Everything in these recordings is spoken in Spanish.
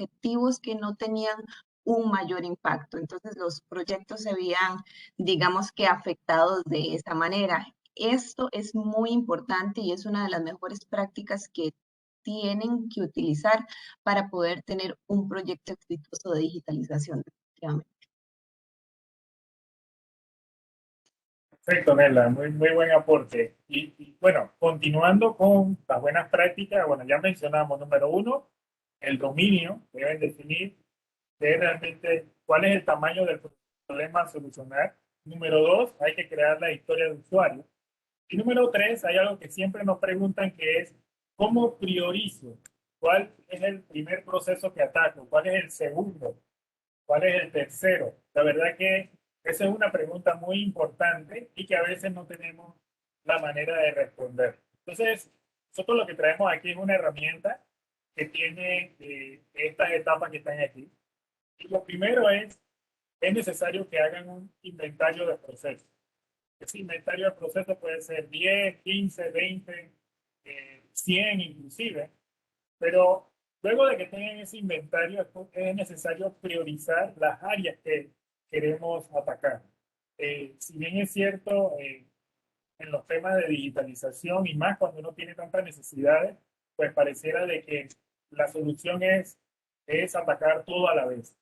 objetivos que no tenían un mayor impacto. Entonces los proyectos se veían, digamos que afectados de esa manera. Esto es muy importante y es una de las mejores prácticas que tienen que utilizar para poder tener un proyecto exitoso de digitalización, definitivamente. Perfecto, Nela, muy buen aporte. Bueno, continuando con las buenas prácticas, bueno, ya mencionamos, número uno, el dominio, deben definir de realmente cuál es el tamaño del problema a solucionar. Número dos, hay que crear la historia de usuario. Y número tres, hay algo que siempre nos preguntan que es, ¿cómo priorizo? ¿Cuál es el primer proceso que ataco? ¿Cuál es el segundo? ¿Cuál es el tercero? La verdad que esa es una pregunta muy importante y que a veces no tenemos la manera de responder. Entonces, nosotros lo que traemos aquí es una herramienta que tiene estas etapas que están aquí. Y lo primero es necesario que hagan un inventario de procesos. Ese inventario de procesos puede ser 10, 15, 20, 100 inclusive, pero luego de que tengan ese inventario es necesario priorizar las áreas que queremos atacar. Si bien es cierto, en los temas de digitalización y más cuando uno tiene tantas necesidades, pues pareciera de que la solución es atacar todo a la vez.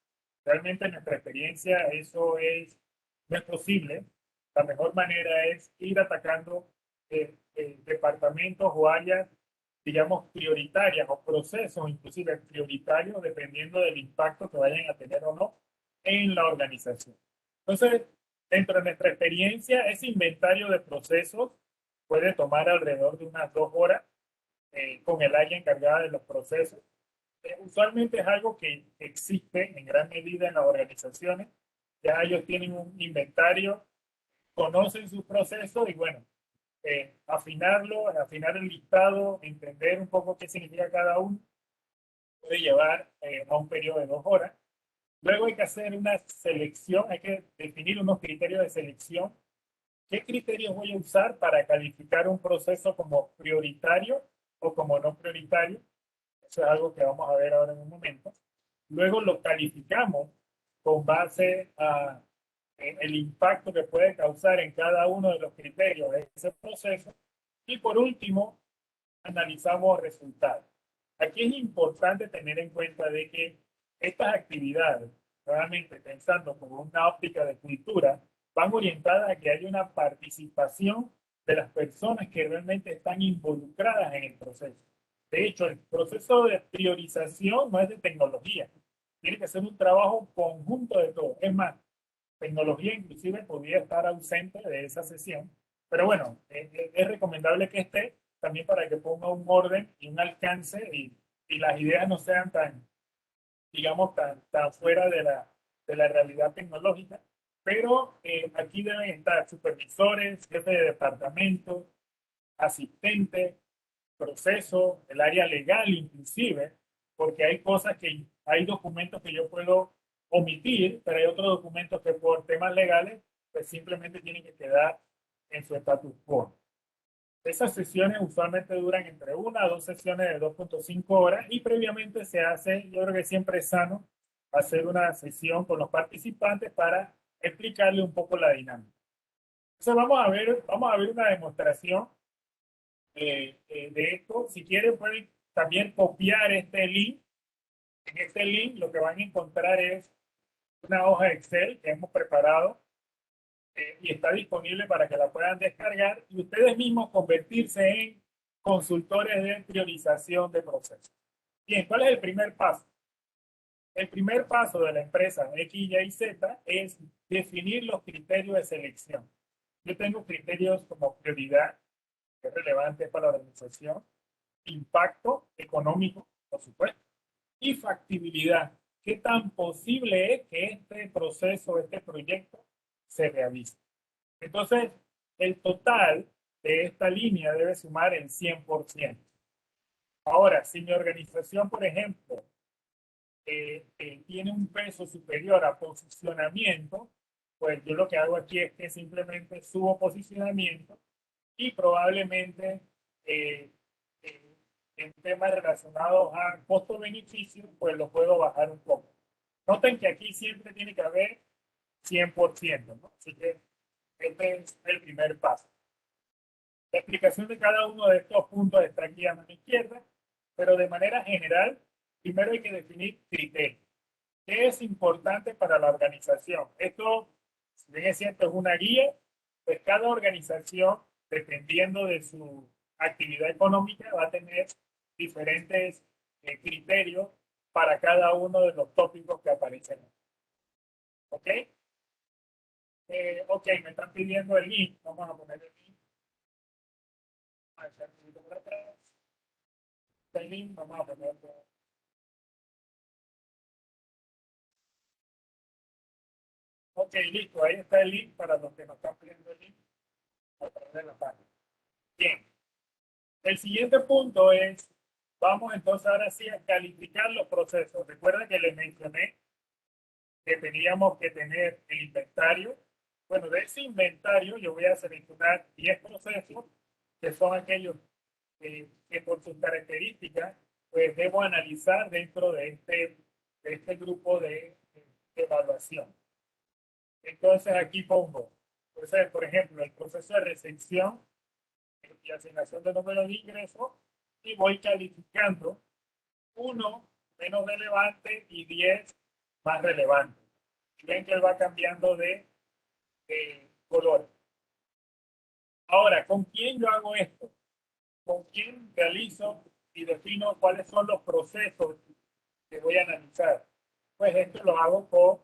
Realmente en nuestra experiencia eso no es posible. La mejor manera es ir atacando departamentos o áreas, digamos, prioritarias o procesos inclusive prioritarios dependiendo del impacto que vayan a tener o no en la organización. Entonces, dentro de nuestra experiencia, ese inventario de procesos puede tomar alrededor de unas 2 horas con el área encargada de los procesos. Usualmente es algo que existe en gran medida en las organizaciones. Ya ellos tienen un inventario, conocen sus procesos y bueno, afinar el listado, entender un poco qué significa cada uno, puede llevar a un periodo de 2 horas. Luego hay que hacer una selección, hay que definir unos criterios de selección. ¿Qué criterios voy a usar para calificar un proceso como prioritario o como no prioritario? Eso es algo que vamos a ver ahora en un momento. Luego lo calificamos con base a el impacto que puede causar en cada uno de los criterios de ese proceso. Y por último, analizamos resultados. Aquí es importante tener en cuenta de que estas actividades, realmente pensando como una óptica de cultura, van orientadas a que haya una participación de las personas que realmente están involucradas en el proceso. De hecho, el proceso de priorización no es de tecnología, tiene que ser un trabajo conjunto de todo. Es más, tecnología inclusive podría estar ausente de esa sesión, pero bueno, es recomendable que esté también para que ponga un orden y un alcance y las ideas no sean tan, digamos, tan fuera de la realidad tecnológica. Pero aquí deben estar supervisores, jefes de departamento, asistentes, proceso, el área legal inclusive, porque hay cosas que, hay documentos que yo puedo omitir, pero hay otros documentos que por temas legales, pues simplemente tienen que quedar en su status quo. Esas sesiones usualmente duran entre 1 a 2 sesiones de 2,5 horas y previamente se hace, yo creo que siempre es sano hacer una sesión con los participantes para explicarle un poco la dinámica. Entonces vamos a ver una demostración de esto. Si quieren pueden también copiar este link. En este link lo que van a encontrar es una hoja Excel que hemos preparado y está disponible para que la puedan descargar y ustedes mismos convertirse en consultores de priorización de procesos. Bien, ¿cuál es el primer paso? El primer paso de la empresa X, Y, Z es definir los criterios de selección. Yo tengo criterios como prioridad, que es relevante para la organización, impacto económico, por supuesto, y factibilidad. ¿Qué tan posible es que este proceso, este proyecto se realice? Entonces, el total de esta línea debe sumar el 100%. Ahora, si mi organización, por ejemplo, tiene un peso superior a posicionamiento, pues yo lo que hago aquí es que simplemente subo posicionamiento y probablemente eh, eh, en temas relacionados a costo-beneficio, pues lo puedo bajar un poco. Noten que aquí siempre tiene que haber 100%, ¿no? Así que este es el primer paso. La explicación de cada uno de estos puntos está aquí a mano izquierda, pero de manera general, primero hay que definir criterios. ¿Qué es importante para la organización? Esto, si bien es cierto, es una guía, pues cada organización, dependiendo de su actividad económica, va a tener diferentes criterios para cada uno de los tópicos que aparecen. ¿Ok? Ok, me están pidiendo el link. Vamos a poner el link. A echar un poquito por atrás. El link, vamos a ponerlo. Ok, listo. Ahí está el link para los que nos están pidiendo el link a través de la página. Bien. El siguiente punto es, vamos entonces ahora sí a calificar los procesos. Recuerda que les mencioné que teníamos que tener el inventario. Bueno, de ese inventario yo voy a seleccionar 10 procesos que son aquellos que por sus características pues debo analizar dentro de este grupo de evaluación. Entonces aquí pongo, pues, por ejemplo, el proceso de recepción y asignación de número de ingresos y voy calificando 1 menos relevante y 10 más relevante. Ven que él va cambiando de color. Ahora, ¿con quién yo hago esto? ¿Con quién realizo y defino cuáles son los procesos que voy a analizar? Pues esto lo hago con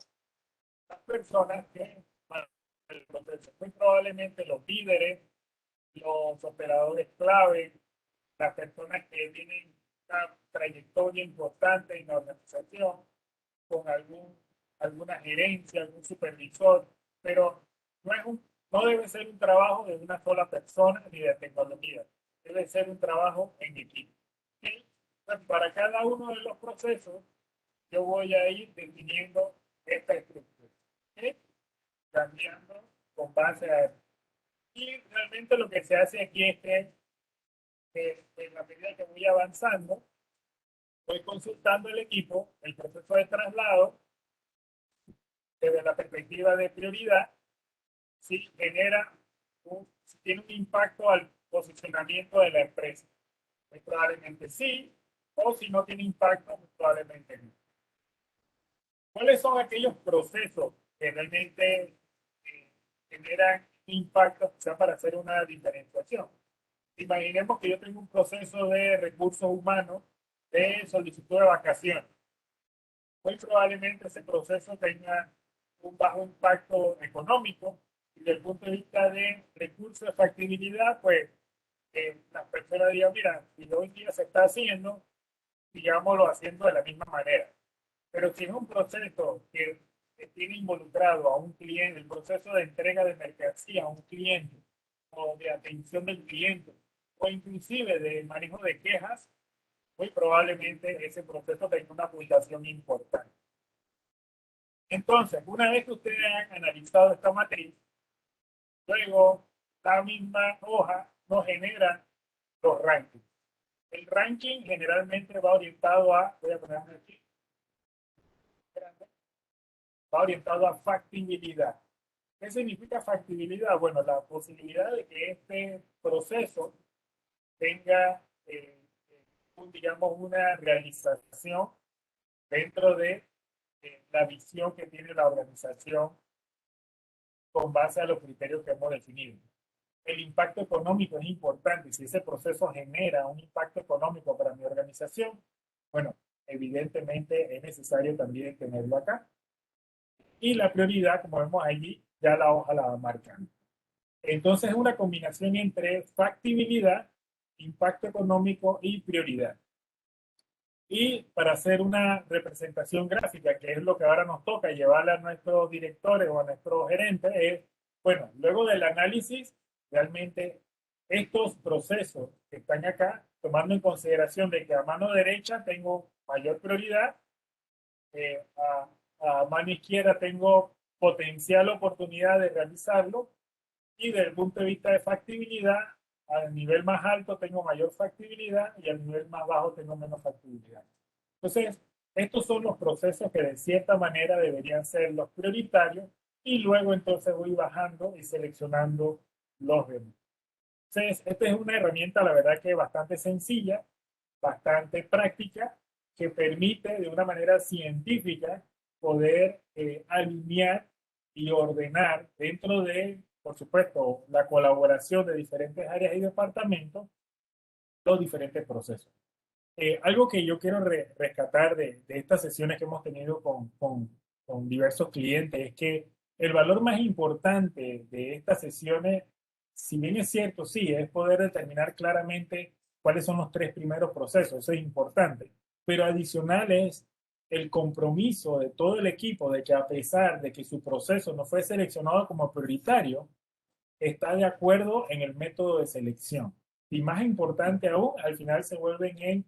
las personas que van el proceso. Muy probablemente los líderes, los operadores clave, las personas que tienen una trayectoria importante en la organización, con alguna gerencia, algún supervisor, pero no debe ser un trabajo de una sola persona ni de tecnología, debe ser un trabajo en equipo. ¿Sí? Pues para cada uno de los procesos, yo voy a ir definiendo esta estructura, ¿sí? Cambiando con base a esto. Y realmente lo que se hace aquí es que en la medida que voy avanzando, voy consultando el equipo, el proceso de traslado, desde la perspectiva de prioridad, si genera si tiene un impacto al posicionamiento de la empresa. Pues probablemente sí, o si no tiene impacto, pues probablemente no. ¿Cuáles son aquellos procesos que realmente generan impacto, o sea, para hacer una diferenciación? Imaginemos que yo tengo un proceso de recursos humanos de solicitud de vacaciones. Muy probablemente ese proceso tenga un bajo impacto económico y desde el punto de vista de recursos de factibilidad, pues las personas digan, mira, si hoy día se está haciendo, sigámoslo haciendo de la misma manera. Pero si es un proceso que tiene involucrado a un cliente, el proceso de entrega de mercancía a un cliente, o de atención del cliente, o inclusive de manejo de quejas, muy probablemente ese proceso tenga una publicación importante. Entonces, una vez que ustedes han analizado esta matriz, luego la misma hoja nos genera los rankings. El ranking generalmente va orientado a, voy a ponerme aquí, va orientado a factibilidad. ¿Qué significa factibilidad? Bueno, la posibilidad de que este proceso tenga, digamos, una realización dentro de la visión que tiene la organización con base a los criterios que hemos definido. El impacto económico es importante. Si ese proceso genera un impacto económico para mi organización, bueno, evidentemente es necesario también tenerlo acá. Y la prioridad, como vemos allí, ya la hoja la va marcando. Entonces es una combinación entre factibilidad, impacto económico y prioridad. Y para hacer una representación gráfica, que es lo que ahora nos toca llevarle a nuestros directores o a nuestros gerentes, es, bueno, luego del análisis, realmente estos procesos que están acá, tomando en consideración de que a mano derecha tengo mayor prioridad, a mano izquierda tengo potencial oportunidad de realizarlo, y desde el punto de vista de factibilidad, al nivel más alto tengo mayor factibilidad y al nivel más bajo tengo menos factibilidad. Entonces, estos son los procesos que de cierta manera deberían ser los prioritarios y luego entonces voy bajando y seleccionando los demás. Entonces, esta es una herramienta, la verdad que bastante sencilla, bastante práctica, que permite de una manera científica poder alinear y ordenar dentro de, por supuesto, la colaboración de diferentes áreas y departamentos, los diferentes procesos. Algo que yo quiero rescatar de estas sesiones que hemos tenido con diversos clientes es que el valor más importante de estas sesiones, si bien es cierto, sí, es poder determinar claramente cuáles son los tres primeros procesos, eso es importante, pero adicional es el compromiso de todo el equipo de que a pesar de que su proceso no fue seleccionado como prioritario, está de acuerdo en el método de selección. Y más importante aún, al final se vuelven en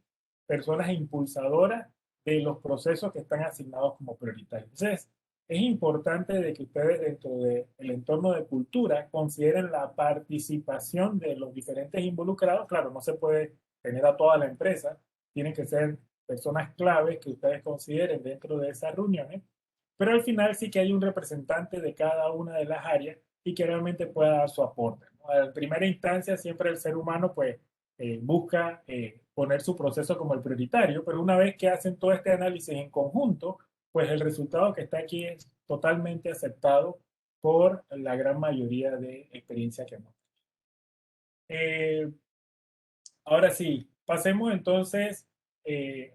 personas impulsadoras de los procesos que están asignados como prioritarios. Entonces, es importante de que ustedes dentro del entorno de cultura consideren la participación de los diferentes involucrados. Claro, no se puede tener a toda la empresa, tienen que ser personas claves que ustedes consideren dentro de esas reuniones, pero al final sí que hay un representante de cada una de las áreas y que realmente pueda dar su aporte, ¿no? En primera instancia, siempre el ser humano pues busca poner su proceso como el prioritario, pero una vez que hacen todo este análisis en conjunto, pues el resultado que está aquí es totalmente aceptado por la gran mayoría de experiencia que hemos tenido. Ahora sí, pasemos entonces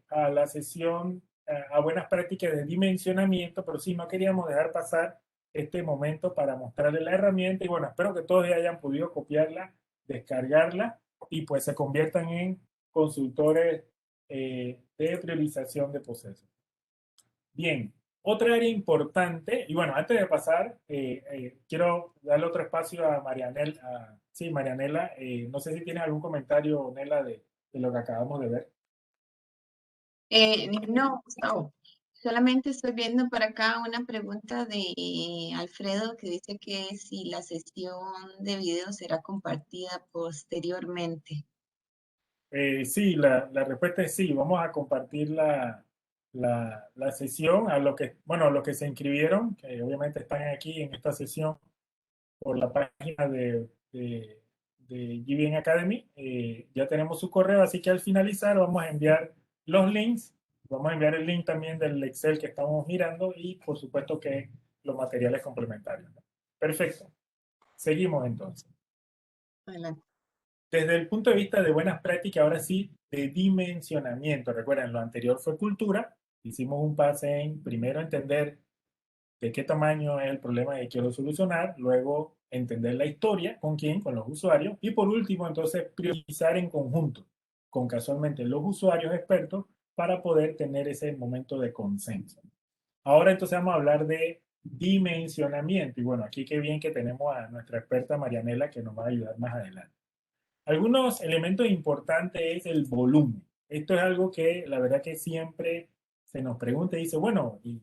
a la sesión, a buenas prácticas de dimensionamiento, pero sí, no queríamos dejar pasar este momento para mostrarles la herramienta y bueno, espero que todos ya hayan podido copiarla, descargarla y pues se conviertan en consultores de priorización de procesos. Bien, otra área importante, y bueno, antes de pasar, quiero darle otro espacio a Marianela. Sí, Marianela, no sé si tienes algún comentario, Nela, de lo que acabamos de ver. No, Gustavo, solamente estoy viendo por acá una pregunta de Alfredo que dice que si la sesión de video será compartida posteriormente. Sí, la respuesta es sí. Vamos a compartir la sesión a lo que, bueno, a los que se inscribieron, que obviamente están aquí en esta sesión por la página de GBN Academy. Ya tenemos su correo, así que al finalizar vamos a enviar los links. Vamos a enviar el link también del Excel que estamos mirando y por supuesto que los materiales complementarios. Perfecto. Seguimos entonces. Adelante. Desde el punto de vista de buenas prácticas, ahora sí, de dimensionamiento. Recuerden, lo anterior fue cultura. Hicimos un pase en primero entender de qué tamaño es el problema que quiero solucionar, luego entender la historia, con quién, con los usuarios, y por último, entonces, priorizar en conjunto, con casualmente los usuarios expertos, para poder tener ese momento de consenso. Ahora entonces vamos a hablar de dimensionamiento, y bueno, aquí qué bien que tenemos a nuestra experta Marianela que nos va a ayudar más adelante. Algunos elementos importantes es el volumen. Esto es algo que la verdad que siempre se nos pregunta y dice, bueno, ¿y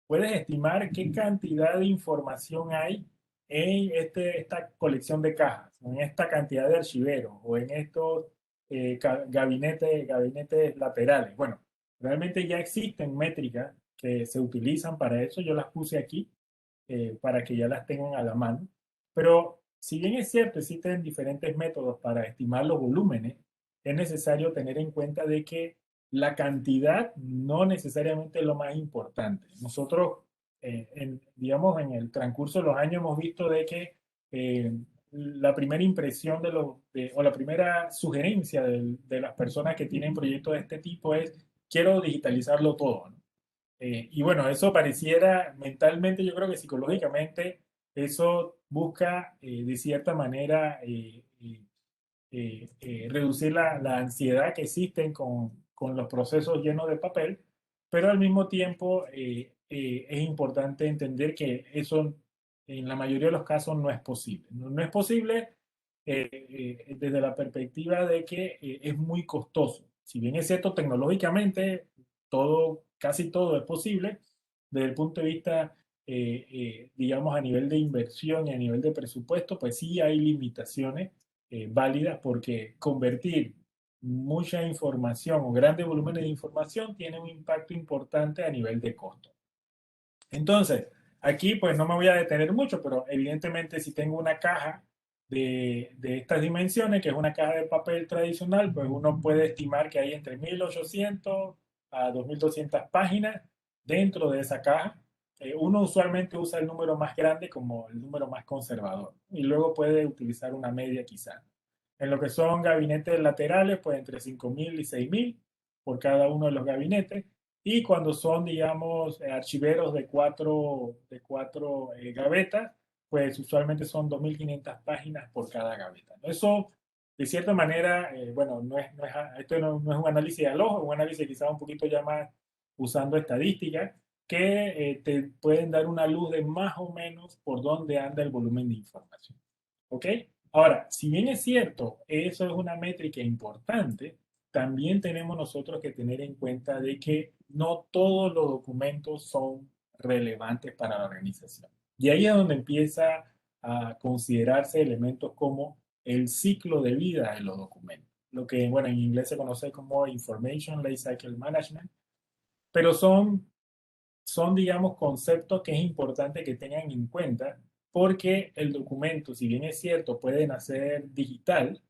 puedes estimar qué cantidad de información hay en esta colección de cajas, en esta cantidad de archiveros o en estos gabinetes laterales? Bueno, realmente ya existen métricas que se utilizan para eso. Yo las puse aquí para que ya las tengan a la mano. Pero si bien es cierto, existen diferentes métodos para estimar los volúmenes, es necesario tener en cuenta de que la cantidad no necesariamente es lo más importante. Nosotros, digamos, en el transcurso de los años hemos visto de que la primera impresión o la primera sugerencia de las personas que tienen proyectos de este tipo es, quiero digitalizarlo todo, ¿no? Y bueno, eso pareciera mentalmente, yo creo que psicológicamente, eso busca de cierta manera reducir la ansiedad que existen con los procesos llenos de papel, pero al mismo tiempo es importante entender que eso en la mayoría de los casos no es posible. No es posible desde la perspectiva de que es muy costoso. Si bien es cierto, tecnológicamente todo, casi todo es posible, desde el punto de vista, digamos, a nivel de inversión y a nivel de presupuesto, pues sí hay limitaciones válidas, porque convertir mucha información o grandes volúmenes de información tiene un impacto importante a nivel de costo. Entonces, aquí pues no me voy a detener mucho, pero evidentemente si tengo una caja de estas dimensiones, que es una caja de papel tradicional, pues uno puede estimar que hay entre 1800 a 2200 páginas dentro de esa caja. Uno usualmente usa el número más grande como el número más conservador y luego puede utilizar una media quizá. En lo que son gabinetes laterales, pues entre 5000 y 6000 por cada uno de los gabinetes. Y cuando son, digamos, archiveros de cuatro gavetas, pues usualmente son 2500 páginas por cada gaveta. Eso, de cierta manera, bueno, esto no es un análisis al ojo, es un análisis quizás un poquito ya más usando estadísticas que te pueden dar una luz de más o menos por dónde anda el volumen de información. ¿Ok? Ahora, si bien es cierto, eso es una métrica importante, también tenemos nosotros que tener en cuenta de que no todos los documentos son relevantes para la organización. Y ahí es donde empieza a considerarse elementos como el ciclo de vida de los documentos, lo que, bueno, en inglés se conoce como Information Lifecycle Management, pero son, digamos, conceptos que es importante que tengan en cuenta porque el documento, si bien es cierto, puede nacer digital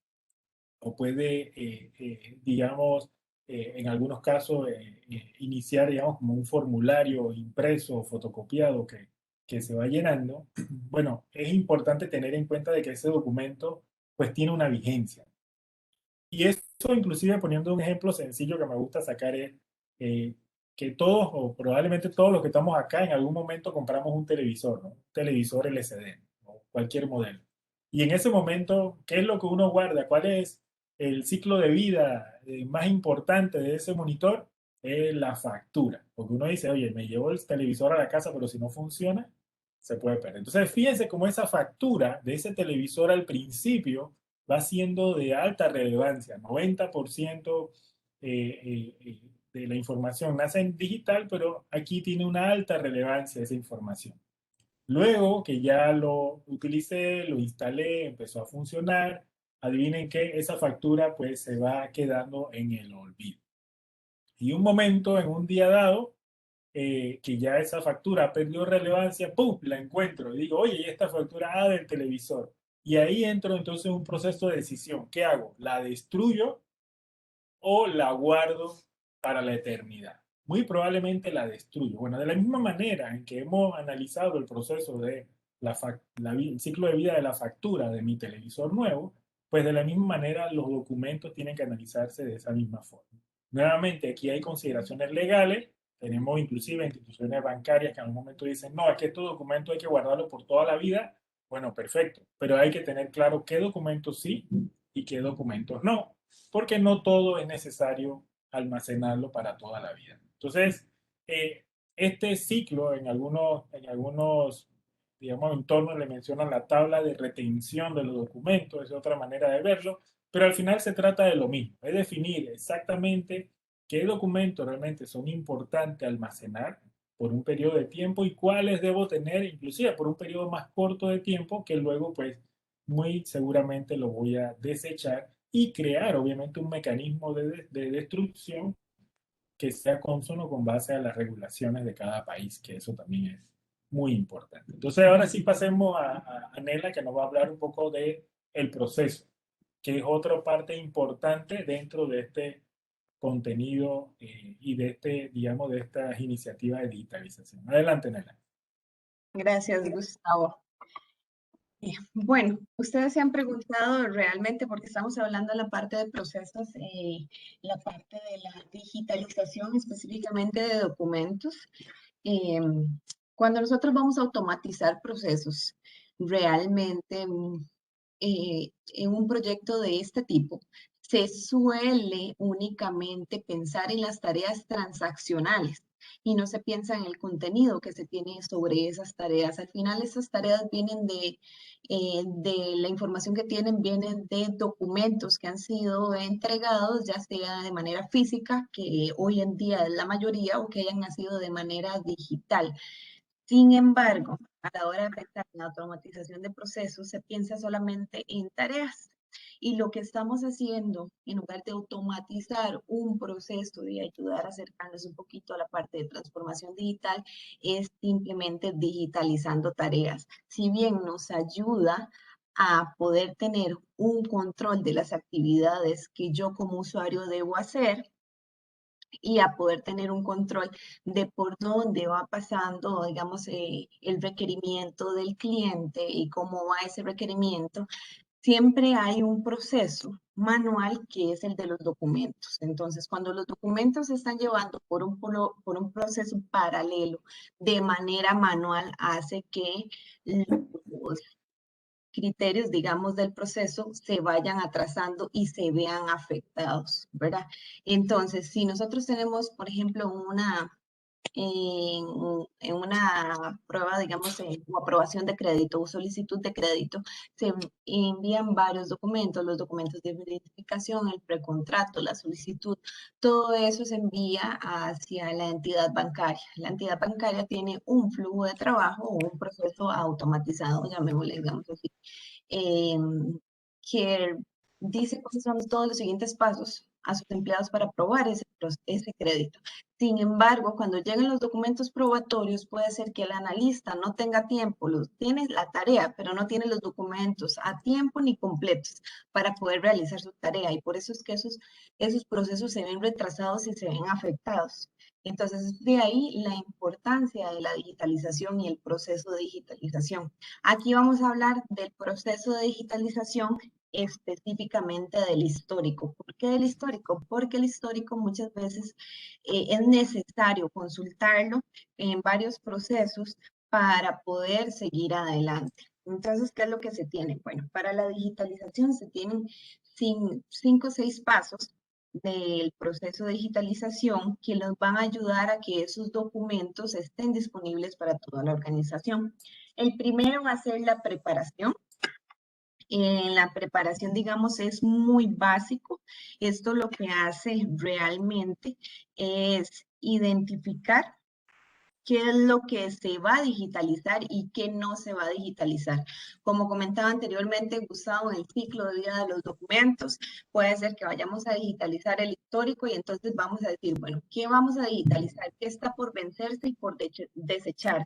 o puede, digamos, en algunos casos, iniciar, digamos, como un formulario impreso o fotocopiado que se va llenando. Bueno, es importante tener en cuenta de que ese documento pues tiene una vigencia. Y eso, inclusive poniendo un ejemplo sencillo que me gusta sacar, es eh, que todos, o probablemente todos los que estamos acá, en algún momento compramos un televisor, ¿no? Un televisor LCD, o cualquier modelo. Y en ese momento, ¿qué es lo que uno guarda? ¿Cuál es el ciclo de vida más importante de ese monitor? Es la factura. Porque uno dice, oye, me llevo el televisor a la casa, pero si no funciona, se puede perder. Entonces, fíjense cómo esa factura de ese televisor al principio va siendo de alta relevancia. 90% de la información nace en digital, pero aquí tiene una alta relevancia esa información. Luego que ya lo utilicé, lo instalé, empezó a funcionar, adivinen que esa factura pues se va quedando en el olvido. Y un momento, en un día dado, que ya esa factura perdió relevancia, ¡pum!, la encuentro y digo, oye, ¿y esta factura? Ah, del televisor. Y ahí entro entonces en un proceso de decisión. ¿Qué hago? ¿La destruyo o la guardo para la eternidad? Muy probablemente la destruyo. Bueno, de la misma manera en que hemos analizado el proceso de el ciclo de vida de la factura de mi televisor nuevo, pues de la misma manera los documentos tienen que analizarse de esa misma forma. Nuevamente, aquí hay consideraciones legales. Tenemos inclusive instituciones bancarias que en algún momento dicen, no, es que estos documentos hay que guardarlos por toda la vida. Bueno, perfecto, pero hay que tener claro qué documentos sí y qué documentos no, porque no todo es necesario almacenarlo para toda la vida. Entonces, este ciclo en algunos, digamos, entornos le mencionan la tabla de retención de los documentos, es otra manera de verlo, pero al final se trata de lo mismo, es definir exactamente qué documentos realmente son importantes almacenar por un periodo de tiempo y cuáles debo tener, inclusive por un periodo más corto de tiempo, que luego pues muy seguramente lo voy a desechar y crear obviamente un mecanismo de destrucción que sea consono con base a las regulaciones de cada país, que eso también es muy importante. Entonces ahora sí pasemos a Nela, que nos va a hablar un poco de el proceso, que es otra parte importante dentro de este contenido y de este, digamos, de estas iniciativas de digitalización. Adelante, Nela. Gracias, Gustavo. Bueno, ustedes se han preguntado realmente, porque estamos hablando de la parte de procesos, la parte de la digitalización específicamente de documentos. eh, Cuando nosotros vamos a automatizar procesos, realmente en un proyecto de este tipo, se suele únicamente pensar en las tareas transaccionales y no se piensa en el contenido que se tiene sobre esas tareas. Al final, esas tareas vienen de la información que tienen, vienen de documentos que han sido entregados, ya sea de manera física, que hoy en día es la mayoría, o que hayan nacido de manera digital. Sin embargo, a la hora de pensar en la automatización de procesos, se piensa solamente en tareas. Y lo que estamos haciendo, en lugar de automatizar un proceso de ayudar a acercarnos un poquito a la parte de transformación digital, es simplemente digitalizando tareas. Si bien nos ayuda a poder tener un control de las actividades que yo como usuario debo hacer, y a poder tener un control de por dónde va pasando, digamos, el requerimiento del cliente y cómo va ese requerimiento, siempre hay un proceso manual que es el de los documentos. Entonces, cuando los documentos se están llevando por un proceso paralelo de manera manual, hace que los criterios, digamos, del proceso se vayan atrasando y se vean afectados, ¿verdad? Entonces, si nosotros tenemos, por ejemplo, en, en una prueba, digamos, o aprobación de crédito o solicitud de crédito, se envían varios documentos, los documentos de identificación, el precontrato, la solicitud, todo eso se envía hacia la entidad bancaria. La entidad bancaria tiene un flujo de trabajo o un proceso automatizado, llamémosle, digamos así, eh, que dice cuáles son todos los siguientes pasos a sus empleados para aprobar ese crédito. Sin embargo, cuando lleguen los documentos probatorios, puede ser que el analista no tenga tiempo, tiene la tarea, pero no tiene los documentos a tiempo ni completos para poder realizar su tarea. Y por eso es que esos procesos se ven retrasados y se ven afectados. Entonces, de ahí la importancia de la digitalización y el proceso de digitalización. Aquí vamos a hablar del proceso de digitalización específicamente del histórico. ¿Por qué del histórico? Porque el histórico muchas veces es necesario consultarlo en varios procesos para poder seguir adelante. Entonces, ¿qué es lo que se tiene? Bueno, para la digitalización se tienen 5 o 6 pasos del proceso de digitalización que nos van a ayudar a que esos documentos estén disponibles para toda la organización. El primero va a ser la preparación. En la preparación, digamos, es muy básico. Esto lo que hace realmente es identificar qué es lo que se va a digitalizar y qué no se va a digitalizar. Como comentaba anteriormente, Gustavo, en el ciclo de vida de los documentos, puede ser que vayamos a digitalizar el histórico y entonces vamos a decir, bueno, ¿qué vamos a digitalizar? ¿Qué está por vencerse y por desechar?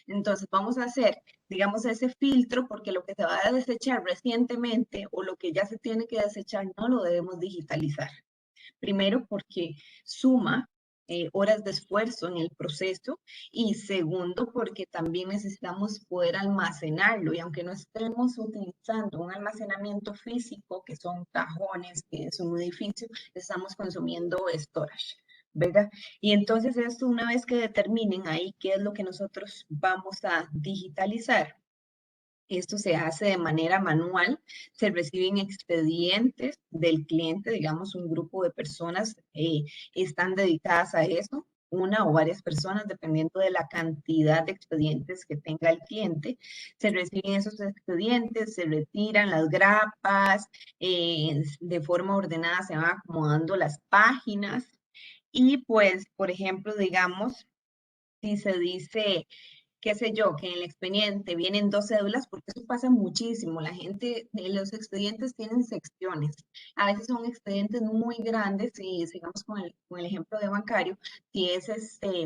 Entonces vamos a hacer, digamos, ese filtro porque lo que se va a desechar recientemente o lo que ya se tiene que desechar no lo debemos digitalizar. Primero porque suma horas de esfuerzo en el proceso y segundo porque también necesitamos poder almacenarlo y aunque no estemos utilizando un almacenamiento físico que son cajones, que es un edificio, estamos consumiendo storage. ¿Verdad? Y entonces esto una vez que determinen ahí qué es lo que nosotros vamos a digitalizar, esto se hace de manera manual, se reciben expedientes del cliente, digamos, un grupo de personas están dedicadas a eso, una o varias personas, dependiendo de la cantidad de expedientes que tenga el cliente. Se reciben esos expedientes, se retiran las grapas, de forma ordenada se van acomodando las páginas y pues, por ejemplo, digamos, si se dice qué sé yo, que en el expediente vienen 2 cédulas, porque eso pasa muchísimo. La gente de los expedientes tienen secciones. A veces son expedientes muy grandes y sigamos con el ejemplo de bancario, si es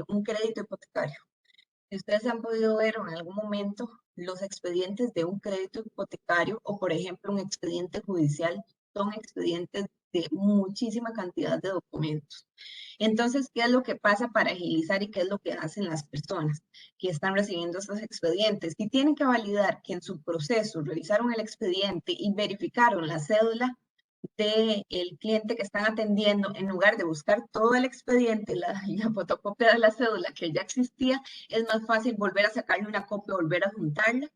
un crédito hipotecario. Si ustedes han podido ver en algún momento los expedientes de un crédito hipotecario o, por ejemplo, un expediente judicial, son expedientes de muchísima cantidad de documentos. Entonces, ¿qué es lo que pasa para agilizar y qué es lo que hacen las personas que están recibiendo estos expedientes? Y tienen que validar que en su proceso revisaron el expediente y verificaron la cédula del cliente que están atendiendo, en lugar de buscar todo el expediente, la fotocopia de la cédula que ya existía, es más fácil volver a sacarle una copia, volver a juntarla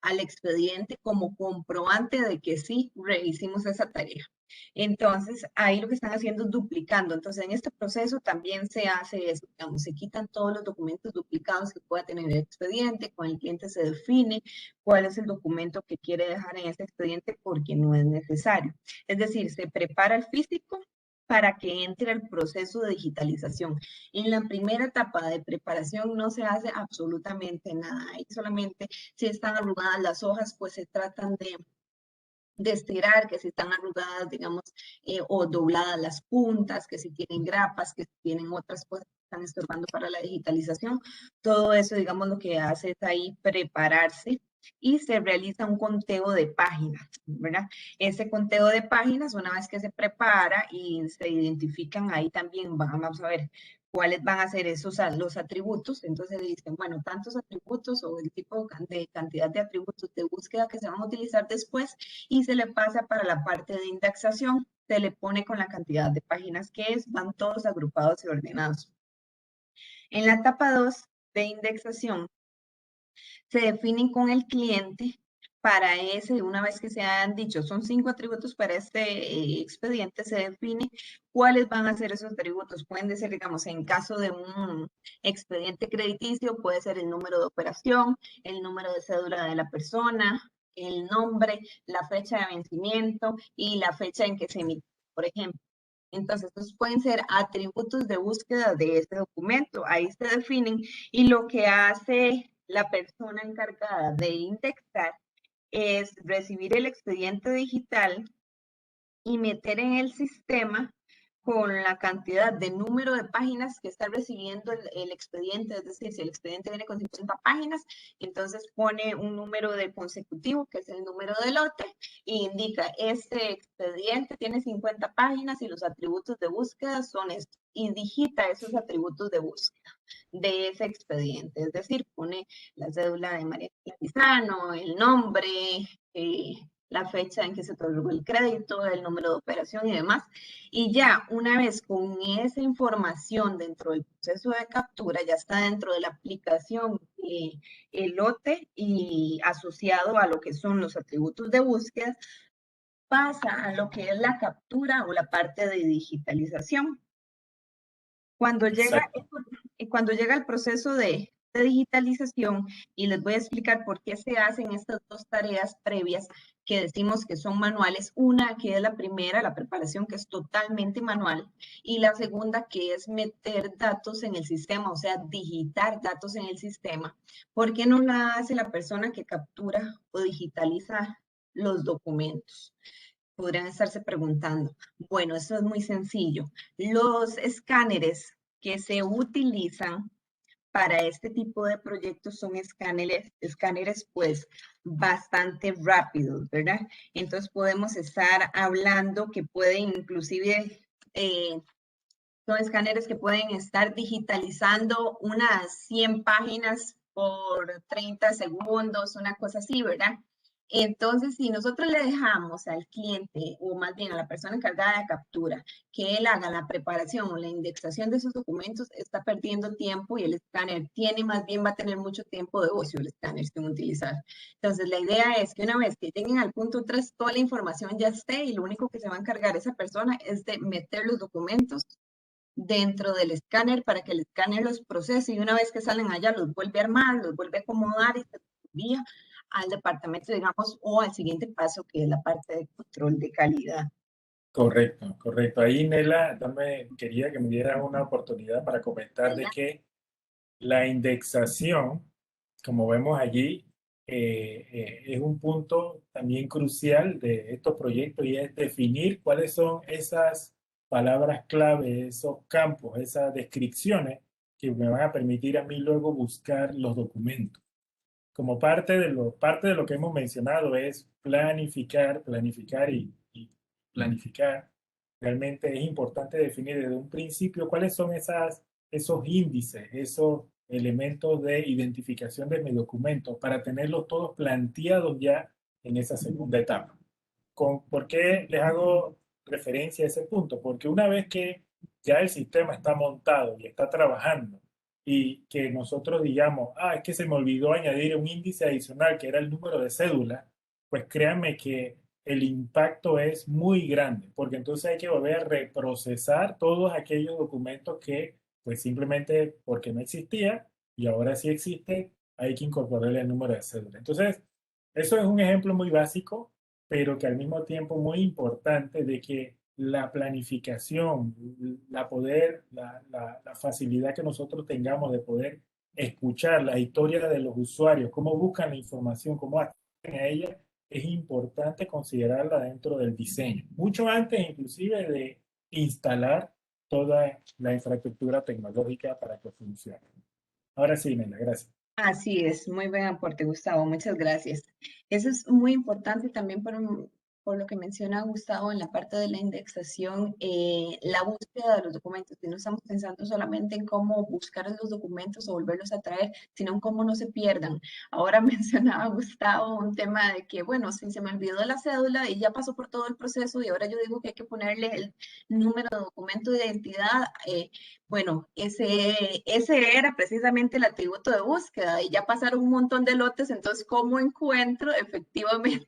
al expediente como comprobante de que sí rehicimos esa tarea. Entonces, ahí lo que están haciendo es duplicando. Entonces, en este proceso también se hace eso, digamos, se quitan todos los documentos duplicados que pueda tener el expediente, con el cliente se define cuál es el documento que quiere dejar en ese expediente porque no es necesario. Es decir, se prepara el físico para que entre el proceso de digitalización. En la primera etapa de preparación no se hace absolutamente nada. Ahí solamente si están arrugadas las hojas, pues se tratan de estirar, que si están arrugadas, digamos, o dobladas las puntas, que si tienen grapas, que si tienen otras cosas que están estorbando para la digitalización. Todo eso, digamos, lo que hace es ahí prepararse y se realiza un conteo de páginas, ¿verdad? Ese conteo de páginas, una vez que se prepara y se identifican, ahí también vamos a ver cuáles van a ser esos los atributos. Entonces dicen, bueno, tantos atributos o el tipo de cantidad de atributos de búsqueda que se van a utilizar después, y se le pasa para la parte de indexación, se le pone con la cantidad de páginas que es, van todos agrupados y ordenados. En la etapa 2 de indexación, se definen con el cliente para ese, una vez que se han dicho, son 5 atributos para este expediente, se define cuáles van a ser esos atributos. Pueden ser, digamos, en caso de un expediente crediticio, puede ser el número de operación, el número de cédula de la persona, el nombre, la fecha de vencimiento y la fecha en que se emitió, por ejemplo. Entonces, estos pueden ser atributos de búsqueda de este documento. Ahí se definen, y lo que hace la persona encargada de indexar es recibir el expediente digital y meter en el sistema con la cantidad de número de páginas que está recibiendo el expediente. Es decir, si el expediente viene con 50 páginas, entonces pone un número de consecutivo, que es el número de lote, y indica, este expediente tiene 50 páginas y los atributos de búsqueda son estos, y digita esos atributos de búsqueda de ese expediente. Es decir, pone la cédula de María Pizano, el nombre, la fecha en que se otorgó el crédito, el número de operación y demás. Y ya una vez con esa información dentro del proceso de captura, ya está dentro de la aplicación el lote y asociado a lo que son los atributos de búsqueda, pasa a lo que es la captura o la parte de digitalización. Cuando llega, Exacto. cuando llega el proceso de digitalización, y les voy a explicar por qué se hacen estas dos tareas previas que decimos que son manuales. Una, que es la primera, la preparación, que es totalmente manual, y la segunda, que es meter datos en el sistema, o sea, digitar datos en el sistema. ¿Por qué no la hace la persona que captura o digitaliza los documentos? Podrían estarse preguntando. Bueno, eso es muy sencillo. Los escáneres que se utilizan para este tipo de proyectos son escáneres pues bastante rápidos, ¿verdad? Entonces podemos estar hablando que pueden inclusive, son escáneres que pueden estar digitalizando unas 100 páginas por 30 segundos, una cosa así, ¿verdad? Entonces, si nosotros le dejamos al cliente, o más bien a la persona encargada de captura, que él haga la preparación o la indexación de esos documentos, está perdiendo tiempo, y el escáner tiene, más bien va a tener mucho tiempo de ocio el escáner sin utilizar. Entonces, la idea es que una vez que lleguen al punto 3, toda la información ya esté, y lo único que se va a encargar esa persona es de meter los documentos dentro del escáner para que el escáner los procese, y una vez que salen allá los vuelve a armar, los vuelve a acomodar y se envía al departamento, digamos, o al siguiente paso, que es la parte de control de calidad. Correcto, correcto. Ahí, Nela, quería que me dieras una oportunidad para comentar de que la indexación, como vemos allí, es un punto también crucial de estos proyectos, y es definir cuáles son esas palabras clave, esos campos, esas descripciones que me van a permitir a mí luego buscar los documentos. Como parte de lo que hemos mencionado es planificar, planificar y planificar. Realmente es importante definir desde un principio cuáles son esos índices, esos elementos de identificación de mi documento, para tenerlos todos planteados ya en esa segunda etapa. ¿Por qué les hago referencia a ese punto? Porque una vez que ya el sistema está montado y está trabajando, y que nosotros digamos, es que se me olvidó añadir un índice adicional que era el número de cédula, pues créanme que el impacto es muy grande, porque entonces hay que volver a reprocesar todos aquellos documentos que pues simplemente porque no existía y ahora sí existe, hay que incorporarle el número de cédula. Entonces, eso es un ejemplo muy básico, pero que al mismo tiempo muy importante de que la planificación, la facilidad que nosotros tengamos de poder escuchar la historia de los usuarios, cómo buscan la información, cómo acceden a ella, es importante considerarla dentro del diseño, mucho antes inclusive de instalar toda la infraestructura tecnológica para que funcione. Ahora sí, Nela, gracias. Así es, muy buen aporte, Gustavo, muchas gracias. Eso es muy importante también por lo que menciona Gustavo en la parte de la indexación, la búsqueda de los documentos, que no estamos pensando solamente en cómo buscar los documentos o volverlos a traer, sino en cómo no se pierdan. Ahora mencionaba Gustavo un tema de que, bueno, si se me olvidó la cédula y ya pasó por todo el proceso y ahora yo digo que hay que ponerle el número de documento de identidad, bueno, ese era precisamente el atributo de búsqueda y ya pasaron un montón de lotes, entonces, ¿cómo encuentro efectivamente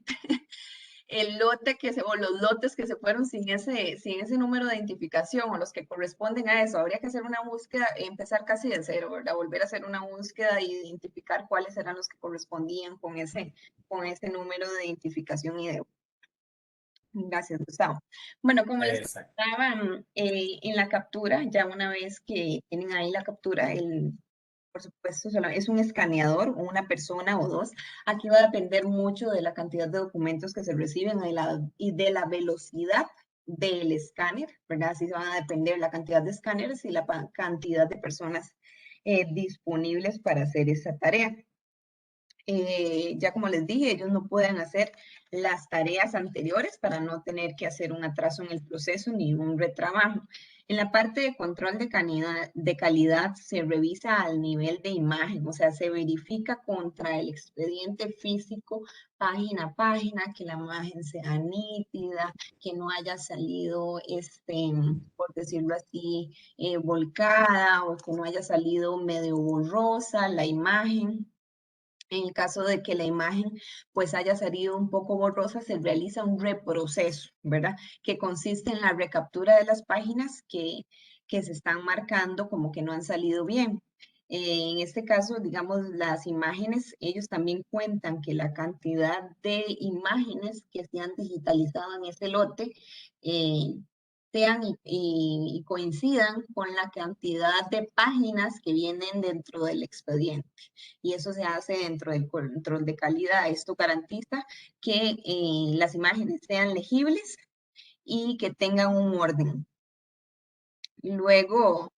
el lote o los lotes que se fueron sin ese número de identificación o los que corresponden a eso? Habría que hacer una búsqueda, empezar casi de cero, ¿verdad? Volver a hacer una búsqueda e identificar cuáles eran los que correspondían con ese número de identificación y de. Gracias, Gustavo. Bueno, como les Exacto. comentaba, en la captura, ya una vez que tienen ahí la captura, por supuesto, es un escaneador, o una persona o dos. Aquí va a depender mucho de la cantidad de documentos que se reciben y de la velocidad del escáner, ¿verdad? Así van a depender la cantidad de escáneres y la cantidad de personas disponibles para hacer esa tarea. Ya como les dije, ellos no pueden hacer las tareas anteriores para no tener que hacer un atraso en el proceso ni un retrabajo. En la parte de control de calidad se revisa al nivel de imagen, o sea, se verifica contra el expediente físico, página a página, que la imagen sea nítida, que no haya salido, por decirlo así, volcada o que no haya salido medio borrosa la imagen. En el caso de que la imagen pues haya salido un poco borrosa, se realiza un reproceso, ¿verdad? Que consiste en la recaptura de las páginas que se están marcando como que no han salido bien. En este caso, digamos, las imágenes, ellos también cuentan que la cantidad de imágenes que se han digitalizado en ese lote eh, sean y coincidan con la cantidad de páginas que vienen dentro del expediente y eso se hace dentro del control de calidad. Esto garantiza que las imágenes sean legibles y que tengan un orden. Luego,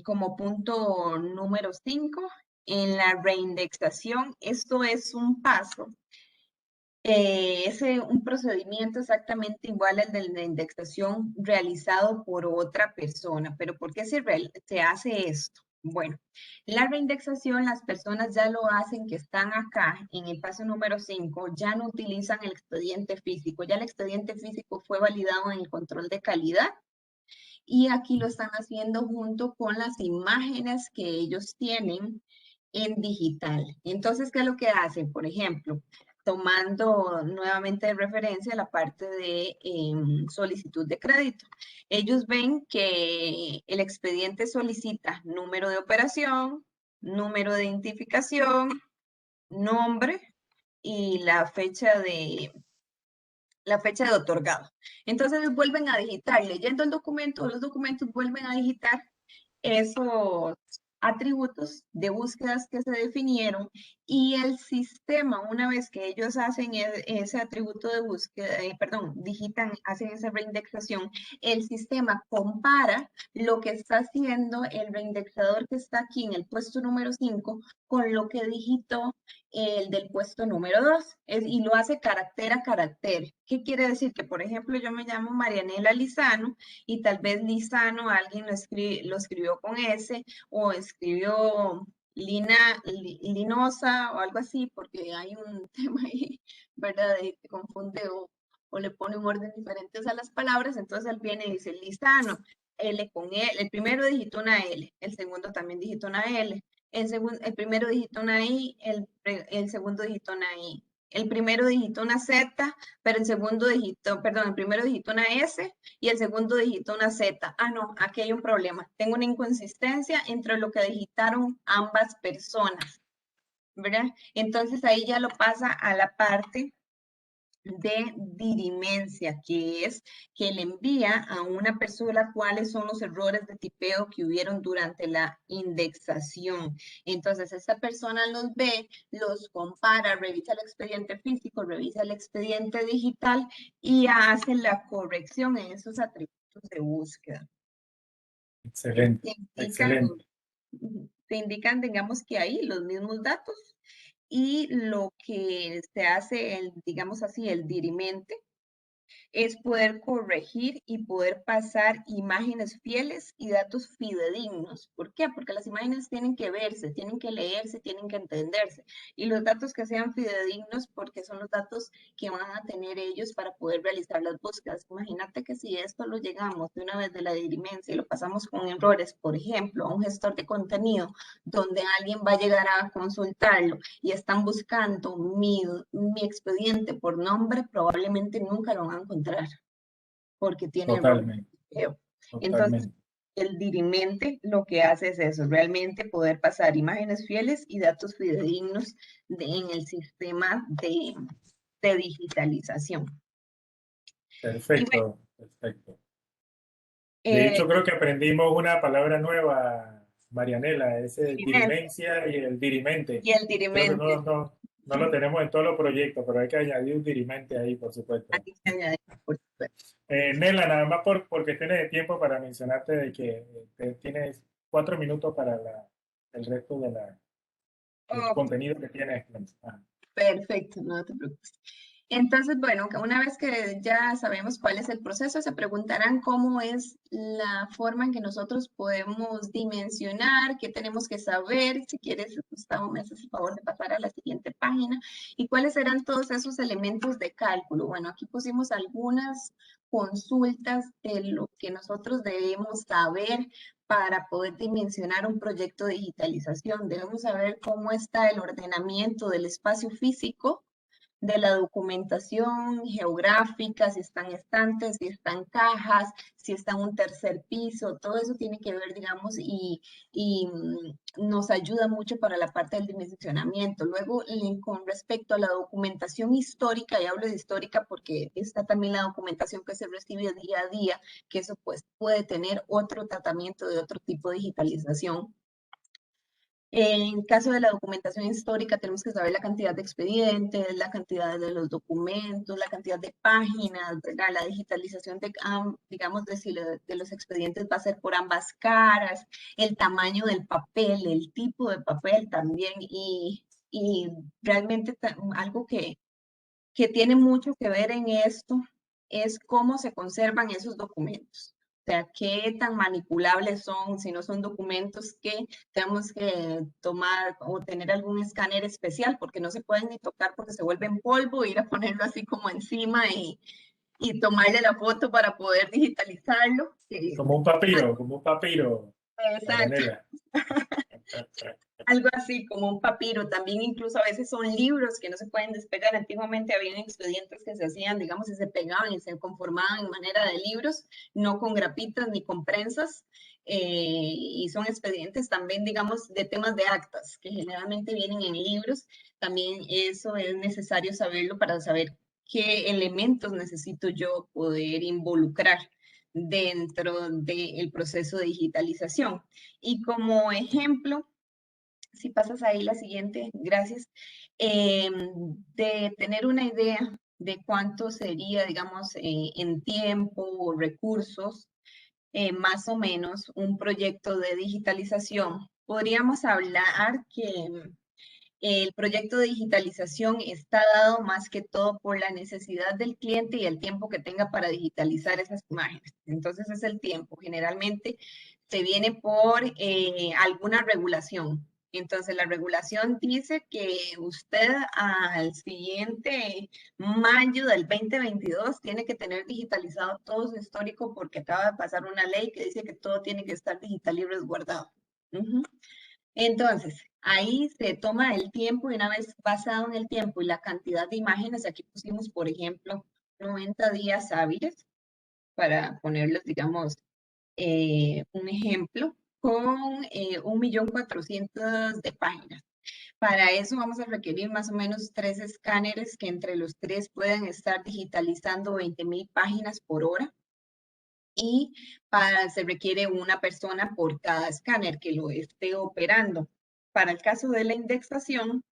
como punto número 5, en la reindexación, esto es un paso. Es un procedimiento exactamente igual al de la indexación realizado por otra persona. Pero ¿por qué se hace esto? Bueno, la reindexación las personas ya lo hacen que están acá en el paso número 5, ya no utilizan el expediente físico, ya el expediente físico fue validado en el control de calidad y aquí lo están haciendo junto con las imágenes que ellos tienen en digital. Entonces, ¿qué es lo que hacen? Por ejemplo, tomando nuevamente de referencia la parte de solicitud de crédito. Ellos ven que el expediente solicita número de operación, número de identificación, nombre y la fecha de otorgado. Entonces vuelven a digitar, leyendo el documento, los documentos vuelven a digitar esos atributos de búsquedas que se definieron y el sistema, una vez que ellos hacen ese atributo de búsqueda, perdón, hacen esa reindexación, el sistema compara lo que está haciendo el reindexador que está aquí en el puesto número 5 con lo que digitó el del puesto número 2 y lo hace carácter a carácter. ¿Qué quiere decir? Que, por ejemplo, yo me llamo Marianela Lizano y tal vez Lizano alguien lo escribió con S o escribió Linosa o algo así, porque hay un tema ahí, ¿verdad? De que confunde o le pone un orden diferentes a las palabras, entonces él viene y dice Lizano, L con L, el primero digitó una L, el segundo también digitó una L, el primero digitó una I, el segundo digitó una I. El primero digitó una Z, pero el primero digitó una S y el segundo digitó una Z. Ah, no, aquí hay un problema. Tengo una inconsistencia entre lo que digitaron ambas personas, ¿verdad? Entonces ahí ya lo pasa a la parte de dirimencia, que es que le envía a una persona cuáles son los errores de tipeo que hubieron durante la indexación. Entonces, esta persona los ve, los compara, revisa el expediente físico, revisa el expediente digital y hace la corrección en esos atributos de búsqueda. Excelente, Te indican, excelente. te indican, digamos que ahí los mismos datos y lo que se hace, digamos así, el dirimente es poder corregir y poder pasar imágenes fieles y datos fidedignos. ¿Por qué? Porque las imágenes tienen que verse, tienen que leerse, tienen que entenderse. Y los datos que sean fidedignos porque son los datos que van a tener ellos para poder realizar las búsquedas. Imagínate que si esto lo llegamos de una vez de la dirimencia y lo pasamos con errores, por ejemplo, a un gestor de contenido, donde alguien va a llegar a consultarlo y están buscando mi expediente por nombre, probablemente nunca lo van a encontrar porque tiene errores. Totalmente, Entonces, totalmente. el dirimente lo que hace es eso, realmente poder pasar imágenes fieles y datos fidedignos en el sistema de digitalización. Y bueno, Perfecto, perfecto. De eh, hecho, creo que aprendimos una palabra nueva, Marianela, ese dirimente dirimencia y el dirimente. y el Creo que dirimente, no lo tenemos en todos los proyectos, pero hay que añadir un dirimente ahí, por supuesto. aquí se añade, por supuesto. Nela, nada más por cuestiones de tiempo para mencionarte de que tienes 4 minutos para el resto del Ok, contenido que tienes. Ah, perfecto, no te preocupes. Entonces, bueno, una vez que ya sabemos cuál es el proceso, se preguntarán cómo es la forma en que nosotros podemos dimensionar, qué tenemos que saber. Si quieres, Gustavo, me haces el favor de pasar a la siguiente página. ¿Y cuáles serán todos esos elementos de cálculo? Bueno, aquí pusimos algunas consultas de lo que nosotros debemos saber para poder dimensionar un proyecto de digitalización. Debemos saber cómo está el ordenamiento del espacio físico de la documentación geográfica, si están estantes, si están cajas, si está en un tercer piso, todo eso tiene que ver, digamos, y nos ayuda mucho para la parte del dimensionamiento. Luego, con respecto a la documentación histórica, y hablo de histórica porque está también la documentación que se recibe día a día, que eso pues puede tener otro tratamiento de otro tipo de digitalización. En caso de la documentación histórica, tenemos que saber la cantidad de expedientes, la cantidad de los documentos, la cantidad de páginas, ¿verdad? La digitalización de, digamos, de los expedientes va a ser por ambas caras, el tamaño del papel, el tipo de papel también, y realmente algo que tiene mucho que ver en esto es cómo se conservan esos documentos. O sea, qué tan manipulables son, si no son documentos que tenemos que tomar o tener algún escáner especial, porque no se pueden ni tocar porque se vuelven polvo, ir a ponerlo así como encima y tomarle la foto para poder digitalizarlo. como un papiro, Exacto. Marianela. Algo así como un papiro, también incluso a veces son libros que no se pueden despegar. Antiguamente habían expedientes que se hacían, digamos, y se pegaban y se conformaban en manera de libros, no con grapitas ni con prensas, y son expedientes también, digamos, de temas de actas, que generalmente vienen en libros. También eso es necesario saberlo para saber qué elementos necesito yo poder involucrar dentro del proceso de digitalización. Y como ejemplo, si pasas ahí la siguiente, gracias, de tener una idea de cuánto sería, digamos, en tiempo o recursos, más o menos, un proyecto de digitalización. Podríamos hablar que el proyecto de digitalización está dado más que todo por la necesidad del cliente y el tiempo que tenga para digitalizar esas imágenes. Entonces es el tiempo. Generalmente se viene por alguna regulación. Entonces la regulación dice que usted al siguiente mayo del 2022 tiene que tener digitalizado todo su histórico porque acaba de pasar una ley que dice que todo tiene que estar digital y resguardado. Entonces, ahí se toma el tiempo y una vez basado en el tiempo y la cantidad de imágenes, aquí pusimos, por ejemplo, 90 días hábiles para ponerlos, digamos, un ejemplo, con 1.400.000 de páginas. Para eso vamos a requerir más o menos 3 escáneres que entre los tres pueden estar digitalizando 20,000 páginas por hora y se requiere una persona por cada escáner que lo esté operando. Para el caso de la indexación,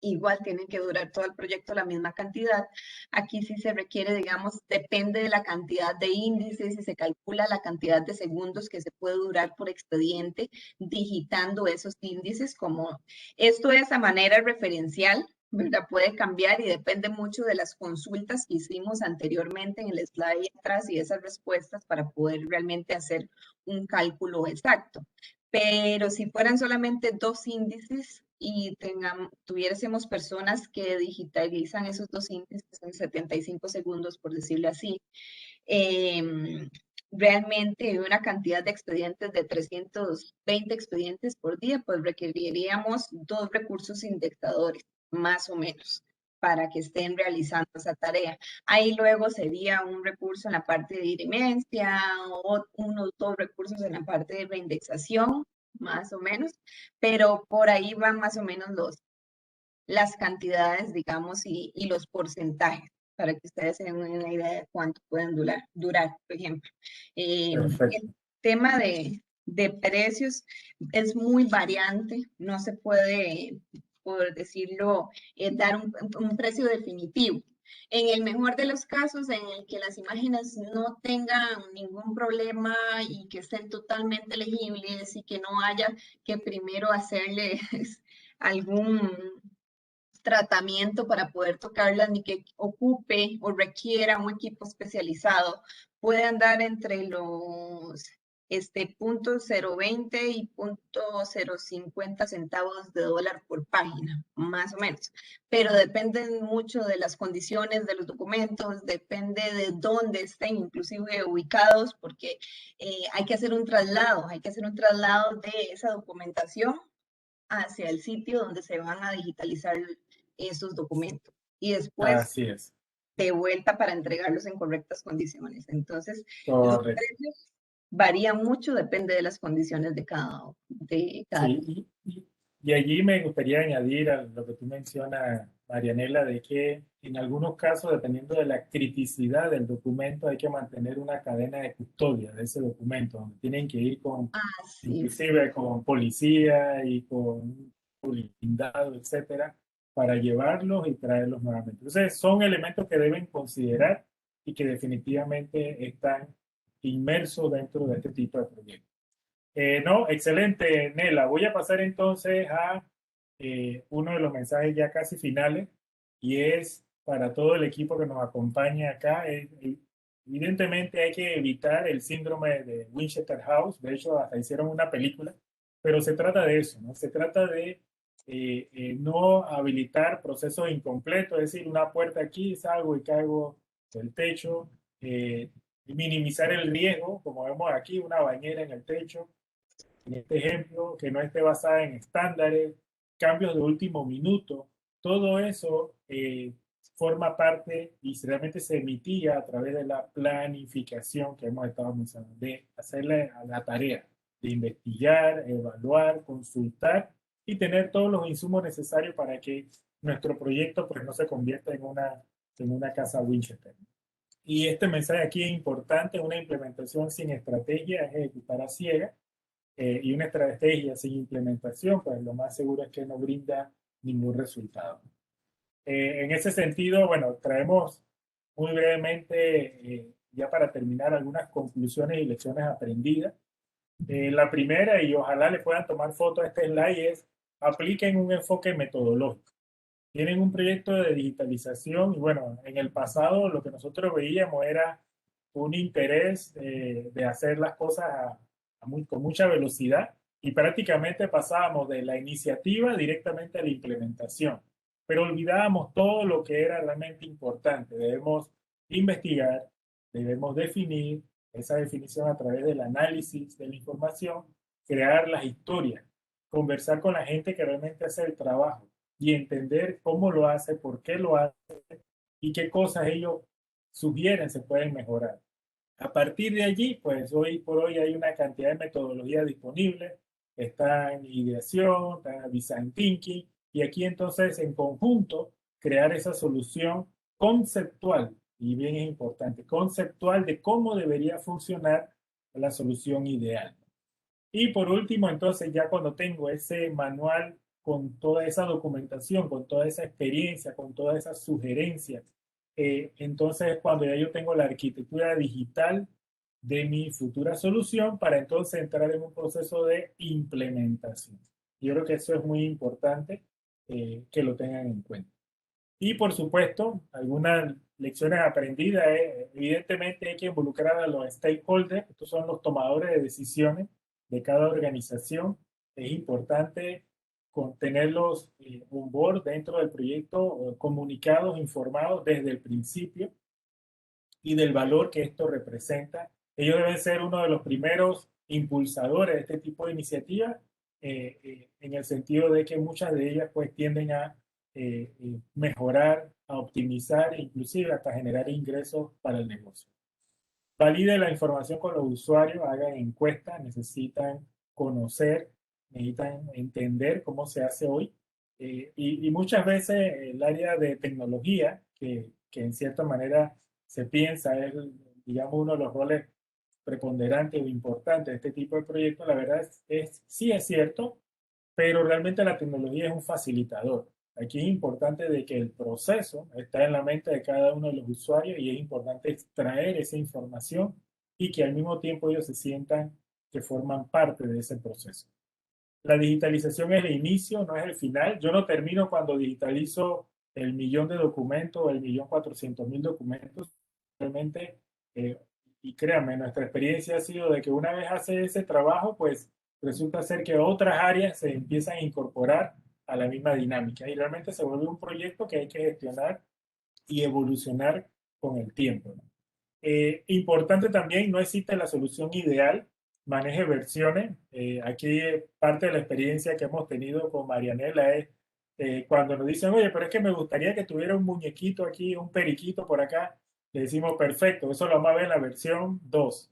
igual tienen que durar todo el proyecto la misma cantidad. Aquí sí se requiere, digamos, depende de la cantidad de índices y se calcula la cantidad de segundos que se puede durar por expediente digitando esos índices. Como esto es a manera referencial, ¿verdad? Puede cambiar y depende mucho de las consultas que hicimos anteriormente en el slide atrás y esas respuestas para poder realmente hacer un cálculo exacto. Pero si fueran solamente 2 índices y tuviésemos personas que digitalizan esos 2 índices en 75 segundos, por decirlo así, realmente una cantidad de expedientes de 320 expedientes por día, pues requeriríamos 2 recursos indexadores, más o menos, para que estén realizando esa tarea. Ahí luego sería un recurso en la parte de dirimencia o unos 2 recursos en la parte de reindexación, más o menos, pero por ahí van más o menos las cantidades, digamos, y los porcentajes, para que ustedes tengan una idea de cuánto pueden durar por ejemplo. Perfecto. El tema de precios es muy variante, no se puede, por decirlo, dar un precio definitivo. En el mejor de los casos, en el que las imágenes no tengan ningún problema y que estén totalmente legibles y que no haya que primero hacerles algún tratamiento para poder tocarlas ni que ocupe o requiera un equipo especializado, puede andar entre los punto 0,20 y punto 0,50 centavos de dólar por página, más o menos. Pero depende mucho de las condiciones de los documentos, depende de dónde estén inclusive ubicados, porque hay que hacer un traslado, de esa documentación hacia el sitio donde se van a digitalizar esos documentos y después Así es. de vuelta para entregarlos en correctas condiciones. Entonces, los Correcto. precios varían mucho, depende de las condiciones de cada. Sí, y allí me gustaría añadir a lo que tú mencionas, Marianela, de que en algunos casos, dependiendo de la criticidad del documento, hay que mantener una cadena de custodia de ese documento, donde tienen que ir con, Así es. inclusive con policía y con blindado, etcétera, para llevarlos y traerlos nuevamente. Entonces, son elementos que deben considerar y que definitivamente están inmersos dentro de este tipo de proyectos. No, excelente, Nela. Voy a pasar entonces a uno de los mensajes ya casi finales y es para todo el equipo que nos acompaña acá. Evidentemente hay que evitar el síndrome de Winchester House. De hecho, hasta hicieron una película, pero se trata de eso, ¿no? Se trata de no habilitar procesos incompletos, es decir, una puerta aquí, salgo y caigo del techo. Minimizar el riesgo, como vemos aquí, una bañera en el techo en este ejemplo, que no esté basada en estándares, cambios de último minuto, todo eso forma parte y realmente se mitiga a través de la planificación que hemos estado mencionando, de hacerle a la tarea, de investigar, evaluar, consultar y tener todos los insumos necesarios para que nuestro proyecto pues, no se convierta en una casa Winchester. Y este mensaje aquí es importante, una implementación sin estrategia es ejecutar a ciegas y una estrategia sin implementación, pues lo más seguro es que no brinda ningún resultado. En ese sentido, bueno, traemos muy brevemente, ya para terminar, algunas conclusiones y lecciones aprendidas. La primera, y ojalá le puedan tomar foto a este slide, es apliquen un enfoque metodológico. Tienen un proyecto de digitalización y bueno, en el pasado lo que nosotros veíamos era un interés de hacer las cosas con mucha velocidad y prácticamente pasábamos de la iniciativa directamente a la implementación, pero olvidábamos todo lo que era realmente importante. Debemos investigar, debemos definir esa definición a través del análisis de la información, crear las historias, conversar con la gente que realmente hace el trabajo y entender cómo lo hace, por qué lo hace y qué cosas ellos sugieren se pueden mejorar. A partir de allí, pues hoy por hoy hay una cantidad de metodologías disponibles. está en ideación, está en design thinking, y aquí entonces en conjunto crear esa solución conceptual, y bien es importante, conceptual de cómo debería funcionar la solución ideal. Y por último, entonces ya cuando tengo ese manual con toda esa documentación, con toda esa experiencia, con todas esas sugerencias, entonces cuando ya yo tengo la arquitectura digital de mi futura solución para entonces entrar en un proceso de implementación. Yo creo que eso es muy importante que lo tengan en cuenta. Y por supuesto, algunas lecciones aprendidas, evidentemente hay que involucrar a los stakeholders, estos son los tomadores de decisiones de cada organización. Es importante tenerlos on board dentro del proyecto, comunicados, informados desde el principio y del valor que esto representa. Ellos deben ser uno de los primeros impulsadores de este tipo de iniciativas, en el sentido de que muchas de ellas pues tienden a mejorar, a optimizar e inclusive hasta generar ingresos para el negocio. Valide la información con los usuarios, hagan encuestas, necesitan conocer, necesitan entender cómo se hace hoy. Y muchas veces el área de tecnología, que en cierta manera se piensa es, digamos, uno de los roles preponderantes o importantes de este tipo de proyectos, la verdad sí es cierto, pero realmente la tecnología es un facilitador. Aquí es importante de que el proceso está en la mente de cada uno de los usuarios y es importante extraer esa información y que al mismo tiempo ellos se sientan que forman parte de ese proceso. La digitalización es el inicio, no es el final. Yo no termino cuando digitalizo el 1.000.000 de documentos o el 1.400.000 documentos. Realmente, y créanme, nuestra experiencia ha sido de que una vez hace ese trabajo, pues resulta ser que otras áreas se empiezan a incorporar a la misma dinámica y realmente se vuelve un proyecto que hay que gestionar y evolucionar con el tiempo, ¿no? Importante también, no existe la solución ideal, maneje versiones. Aquí parte de la experiencia que hemos tenido con Marianela es cuando nos dicen, oye, pero es que me gustaría que tuviera un muñequito aquí, un periquito por acá, le decimos, perfecto, eso lo vamos a ver en la versión 2,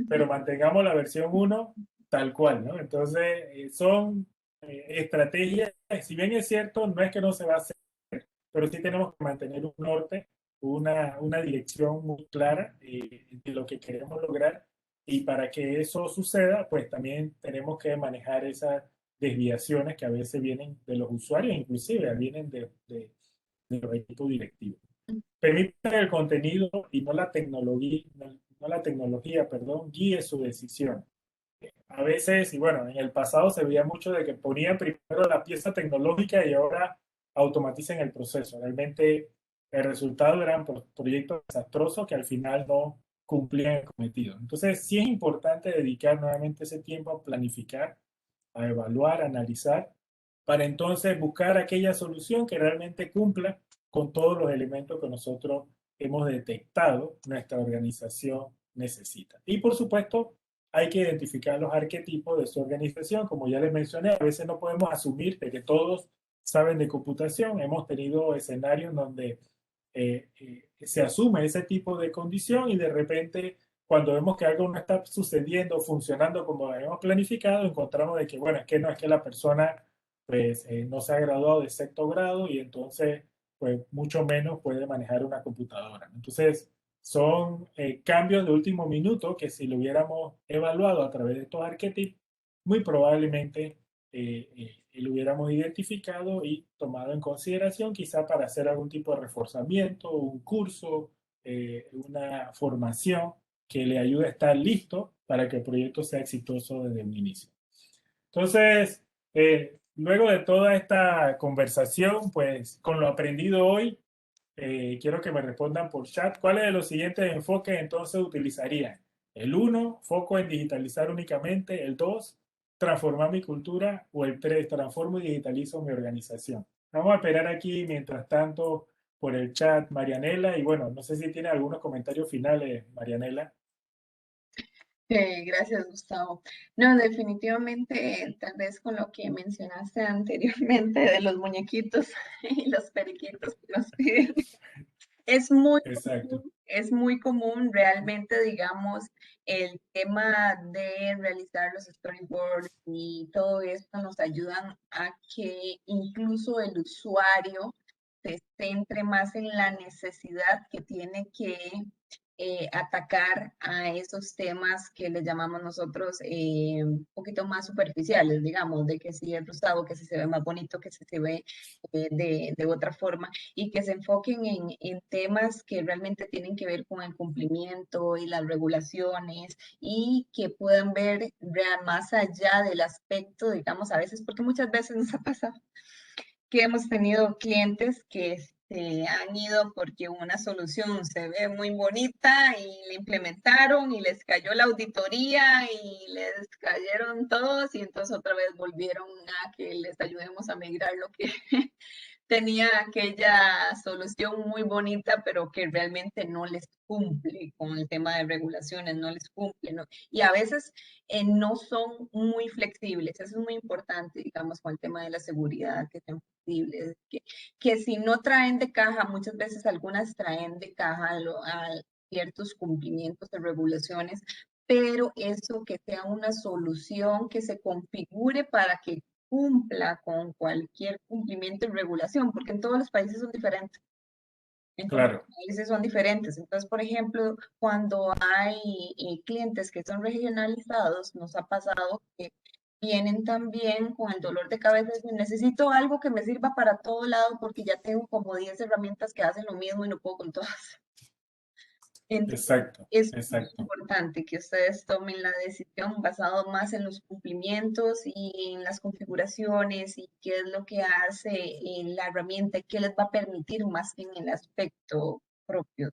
pero mantengamos la versión 1 tal cual, ¿no? Entonces, son estrategias, si bien es cierto, no es que no se va a hacer, pero sí tenemos que mantener un norte, una dirección muy clara de lo que queremos lograr. Y para que eso suceda, pues también tenemos que manejar esas desviaciones que a veces vienen de los usuarios, inclusive vienen de los equipos directivos. Permite que el contenido y no la tecnología, perdón, guíe su decisión. A veces, y bueno, en el pasado se veía mucho de que ponían primero la pieza tecnológica y ahora automatizan el proceso. Realmente el resultado eran proyectos desastrosos que al final no cumplían el cometido. Entonces, sí es importante dedicar nuevamente ese tiempo a planificar, a evaluar, a analizar, para entonces buscar aquella solución que realmente cumpla con todos los elementos que nosotros hemos detectado nuestra organización necesita. Y por supuesto, hay que identificar los arquetipos de su organización. Como ya les mencioné, a veces no podemos asumir de que todos saben de computación. Hemos tenido escenarios donde se asume ese tipo de condición y de repente cuando vemos que algo no está sucediendo, funcionando como habíamos planificado, encontramos de que, bueno, es que no es que la persona pues no se ha graduado de sexto grado y entonces pues mucho menos puede manejar una computadora. Entonces, son cambios de último minuto que si lo hubiéramos evaluado a través de estos arquetipos, muy probablemente lo hubiéramos identificado y tomado en consideración quizá para hacer algún tipo de reforzamiento, un curso, una formación que le ayude a estar listo para que el proyecto sea exitoso desde un inicio. Entonces, luego de toda esta conversación, pues con lo aprendido hoy, quiero que me respondan por chat. ¿Cuáles de los siguientes enfoques entonces utilizarían? El 1, foco en digitalizar únicamente. El 2, transformar mi cultura. O el 3, transformo y digitalizo mi organización. Vamos a esperar aquí mientras tanto por el chat Marianela. Y bueno, no sé si tiene algunos comentarios finales, Marianela. Gracias, Gustavo. No, definitivamente, tal vez con lo que mencionaste anteriormente de los muñequitos y los periquitos que nos piden, es muy Exacto. es muy común realmente, digamos, el tema de realizar los storyboards y todo esto nos ayudan a que incluso el usuario se centre más en la necesidad que tiene que atacar a esos temas que le llamamos nosotros un poquito más superficiales, digamos, de que si es rosado, que si se ve más bonito, que si se ve de otra forma y que se enfoquen en temas que realmente tienen que ver con el cumplimiento y las regulaciones y que puedan ver más allá del aspecto, digamos, a veces, porque muchas veces nos ha pasado que hemos tenido clientes que se han ido porque una solución se ve muy bonita y la implementaron y les cayó la auditoría y les cayeron todos y entonces otra vez volvieron a que les ayudemos a migrar lo que tenía aquella solución muy bonita, pero que realmente no les cumple con el tema de regulaciones, no les cumple, ¿no? Y a veces no son muy flexibles, eso es muy importante, digamos, con el tema de la seguridad, que sean flexibles, que si no traen de caja, muchas veces algunas traen de caja a ciertos cumplimientos de regulaciones, pero eso que sea una solución que se configure para que cumpla con cualquier cumplimiento y regulación, porque en todos los países son diferentes. En todos Claro, los países son diferentes. Entonces, por ejemplo, cuando hay clientes que son regionalizados, nos ha pasado que vienen también con el dolor de cabeza de necesito algo que me sirva para todo lado porque ya tengo como 10 herramientas que hacen lo mismo y no puedo con todas. Entonces, exacto, es muy exacto. importante que ustedes tomen la decisión basado más en los cumplimientos y en las configuraciones y qué es lo que hace la herramienta y qué les va a permitir más bien el aspecto propio.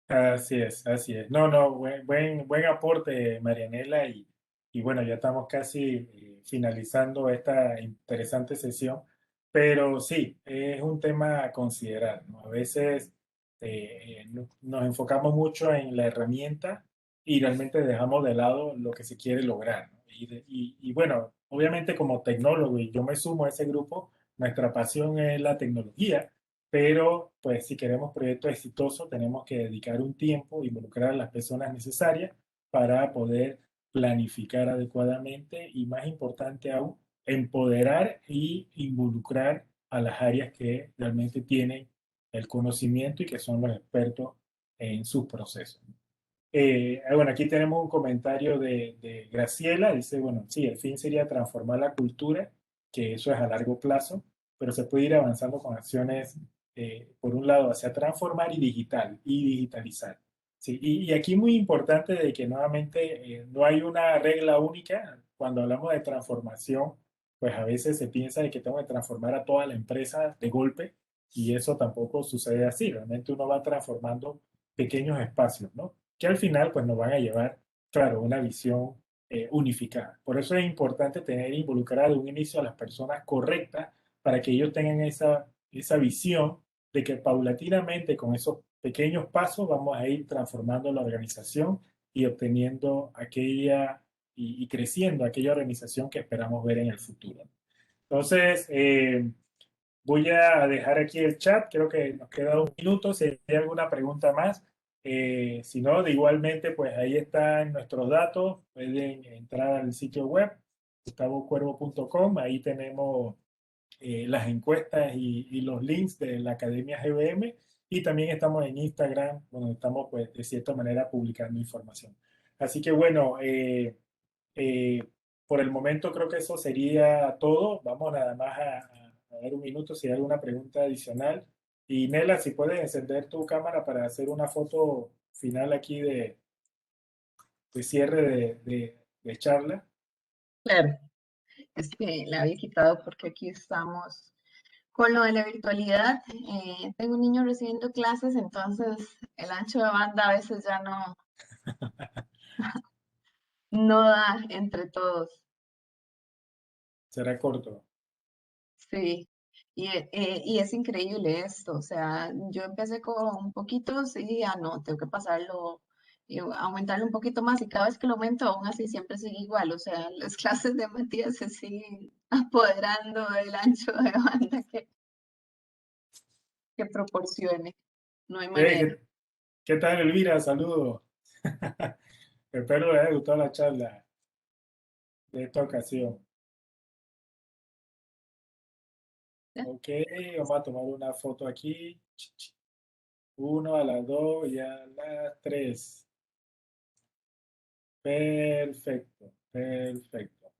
Así es, así es. No, no, buen aporte, Marianela, y bueno, ya estamos casi finalizando esta interesante sesión, pero sí, es un tema a considerar, ¿no? A veces nos enfocamos mucho en la herramienta y realmente dejamos de lado lo que se quiere lograr, ¿no? Y bueno, obviamente como tecnólogo, y yo me sumo a ese grupo, nuestra pasión es la tecnología, pero pues si queremos proyectos exitosos tenemos que dedicar un tiempo, involucrar a las personas necesarias para poder planificar adecuadamente y más importante aún, empoderar y involucrar a las áreas que realmente tienen el conocimiento y que son los expertos en sus procesos. Bueno, aquí tenemos un comentario de Graciela, dice, bueno, sí, el fin sería transformar la cultura, que eso es a largo plazo, pero se puede ir avanzando con acciones, por un lado, hacia transformar y digitalizar. Sí, y aquí muy importante de que nuevamente no hay una regla única. Cuando hablamos de transformación, pues a veces se piensa de que tengo que transformar a toda la empresa de golpe y eso tampoco sucede así. Realmente uno va transformando pequeños espacios, ¿no? Que al final pues nos van a llevar, claro, una visión unificada. Por eso es importante tener involucrado de un inicio a las personas correctas para que ellos tengan esa visión de que paulatinamente con esos pequeños pasos vamos a ir transformando la organización y obteniendo aquella y creciendo aquella organización que esperamos ver en el futuro. Entonces, voy a dejar aquí el chat, creo que nos queda un minuto, si hay alguna pregunta más. Si no, de igualmente, pues ahí están nuestros datos, pueden entrar al sitio web, gustavocuervo.com, ahí tenemos las encuestas y los links de la Academia GBM y también estamos en Instagram, donde estamos pues de cierta manera publicando información. Así que bueno, eh, por el momento creo que eso sería todo. Vamos nada más a ver un minuto si hay alguna pregunta adicional. Y Nela, si puedes encender tu cámara para hacer una foto final aquí de cierre de charla. Claro, es que la había quitado porque aquí estamos con lo de la virtualidad. Tengo un niño recibiendo clases, entonces el ancho de banda a veces ya no da entre todos. Será corto. Sí, y es increíble esto, o sea, yo empecé con poquitos y ya no, tengo que pasarlo, y aumentarlo un poquito más y cada vez que lo aumento aún así siempre sigue igual, o sea, las clases de Matías se siguen apoderando del ancho de banda que proporcione, no hay Eh, manera. ¿Qué tal, Elvira? Saludos. Espero les haya gustado la charla de esta ocasión. Ok, vamos a tomar una foto aquí. Uno, a las dos y a las tres. Perfecto, perfecto.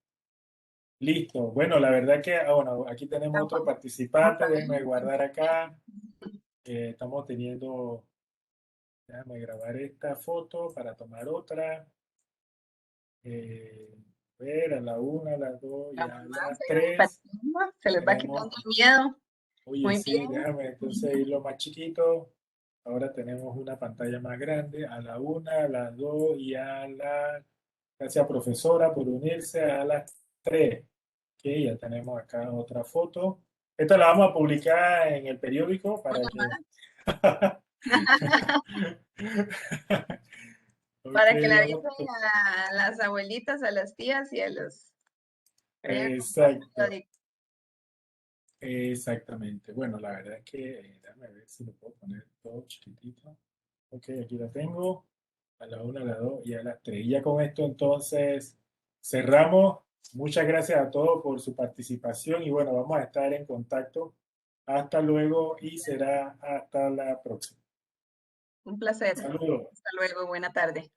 Listo. Bueno, la verdad que, bueno, aquí tenemos otro Vamos participante. a ver. Déjenme guardar acá. Estamos teniendo, déjame grabar esta foto para tomar otra. A ver, a la una, a las dos y Vamos a más, las ahí tres. compartimos, se les va Tenemos, quitando el miedo. oye, Muy sí, bien. déjame entonces irlo más chiquito. Ahora tenemos una pantalla más grande. A la una, a las dos y a la... Gracias, profesora, por unirse a las tres. Ok, ya tenemos acá otra foto. Esta la vamos a publicar en el periódico para Una que... más. Ok, Para que la vamos. avisen a las abuelitas, a las tías y a los que vayan a comprar Exacto. periódico. Exactamente. Bueno, la verdad es que, déjame ver si lo puedo poner todo chiquitito. Ok, aquí la tengo. A la una, a la dos y a las tres. Y ya con esto entonces cerramos. Muchas gracias a todos por su participación y bueno, vamos a estar en contacto. Hasta luego y será hasta la próxima. Un placer. Saludos. Hasta luego. Buena tarde.